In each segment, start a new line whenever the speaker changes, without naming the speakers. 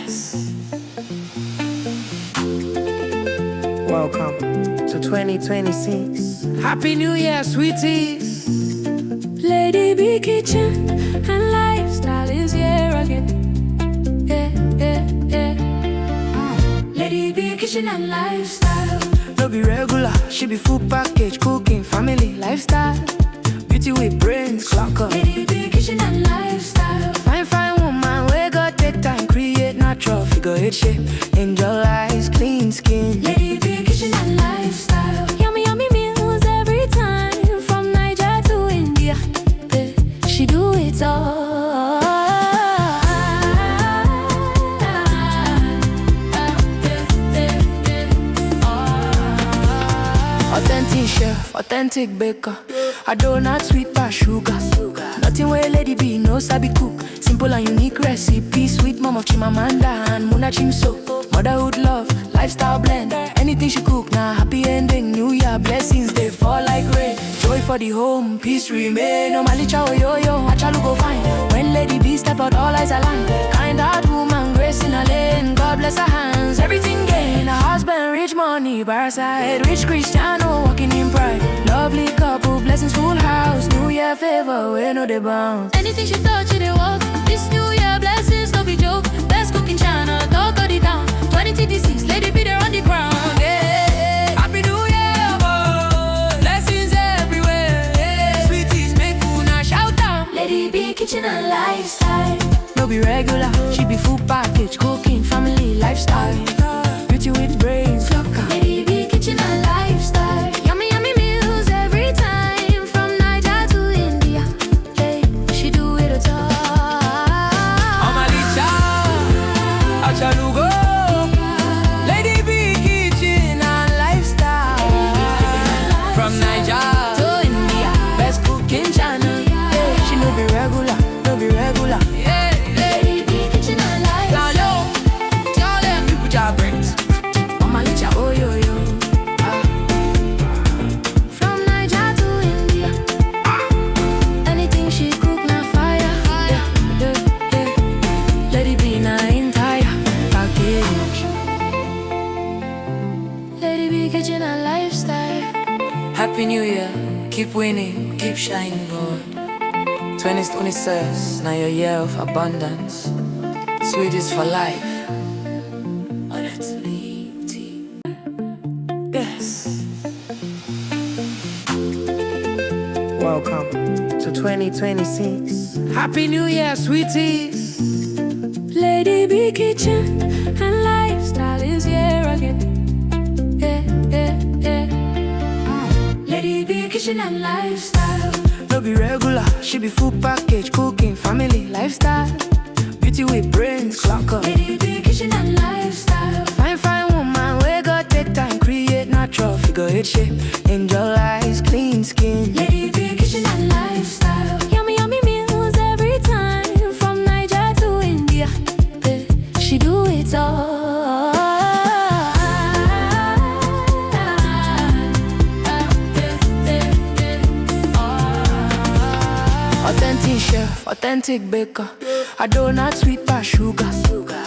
Yes. Welcome to 2026. Happy New Year, sweeties.
Lady B Kitchen and Lifestyle is here again. Lady B Kitchen and Lifestyle.
No be regular, she be full package, cooking, family, lifestyle. Beauty with brains, clock up.
Lady B Kitchen and Lifestyle.
Fine woman, we got take time, create natural figure eight shape. Angel eyes, clean skin.
Lady B Kitchen and Lifestyle. Yummy meals every time, from Niger to India. She do it all.
Authentic chef, authentic baker. I donut sweet past sugar. Nothing where Lady B no sabi cook. Simple and unique recipe. Sweet mom of Chimamanda and Muna Chimso. Motherhood love, lifestyle blend. Anything she cook, now happy ending. New Year blessings, they fall like rain. Joy for the home, peace remain. Normally chow yo, achalu go fine. When Lady B step out, all eyes align. Kind heart woman, grace in her lane. God bless her hands, everything gain. Her husband, rich money, by her side. Rich Cristiano, walking in pride. Lovely couple, blessings full house. New Year favor, we know they bounce.
Anything she touch, it walk. This New Year blessings, no be joke. Best cooking channel, talk of the town. 2026, Lady B there on the ground. Yeah.
Happy New Year, boy. Blessings everywhere. Yeah. Sweeties, make una shout out.
Lady B Kitchen and Lifestyle.
No be regular, she be full package, cooking, family, lifestyle. Beauty with brains, clock up.
Lady B Kitchen and Lifestyle. Yummy meals every time, from Niger to India. Hey, she do it all.
Omalicha, Achalugo. Lady B Kitchen and Lifestyle. From Niger to India, best cooking channel. Yeah, she no be regular, no be regular. Yeah,
Lady B Kitchen and Lifestyle.
Tell them people job brains. Omalicha, oh yo.
From Niger to India. Anything she cook, na fire. Yeah.
Lady B na entire package.
Lady B Kitchen and Lifestyle.
Happy New Year, keep winning, keep shining, boy. 2026, now your year of abundance. Sweeties for life.
Oh, that's Lady.
Yes. Welcome to 2026. Happy New Year, sweeties.
Lady B Kitchen and Lifestyle is here again. Lady B Kitchen and Lifestyle.
No be regular, she be full package, cooking, family, lifestyle. Beauty with brains, clock up.
Lady B Kitchen and Lifestyle.
Fine woman, we got take time, create natural figure eight shape. Angel eyes, clean skin.
Lady B Kitchen and Lifestyle. Yummy meals every time, from Niger to India. She do it all.
Authentic chef, authentic baker. I donut sweet past sugar.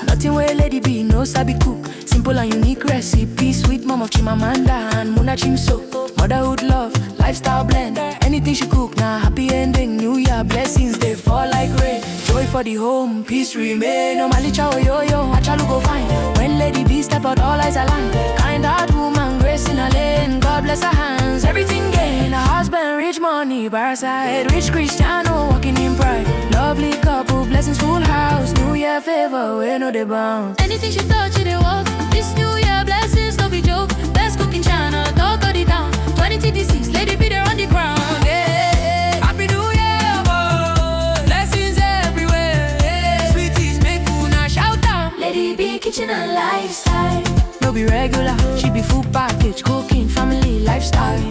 Nothing where Lady B no sabi cook. Simple and unique recipe. Sweet mom of Chimamanda and Muna Chimso. Motherhood love, lifestyle blend. Anything she cook, now happy ending. New Year blessings, they fall like rain. Joy for the home, peace remain. Normally chow yo, achalu go fine. When Lady B step out, all eyes align. Kind heart woman, grace in her lane. God bless her hands, everything gain. Her husband, rich money, by her side. Rich Cristiano, walking in pride. Lovely couple, blessings full house. New Year favor, we know they bounce.
Anything she touch, it walk. This New Year blessings, no be joke. Best cooking channel, talk of the town. 2026, Lady B there on the ground. Yeah.
Happy New Year, boy. Blessings everywhere. Yeah. Sweeties, make una shout out.
Lady B Kitchen and Lifestyle.
No be regular, she be full package, cooking, family, lifestyle.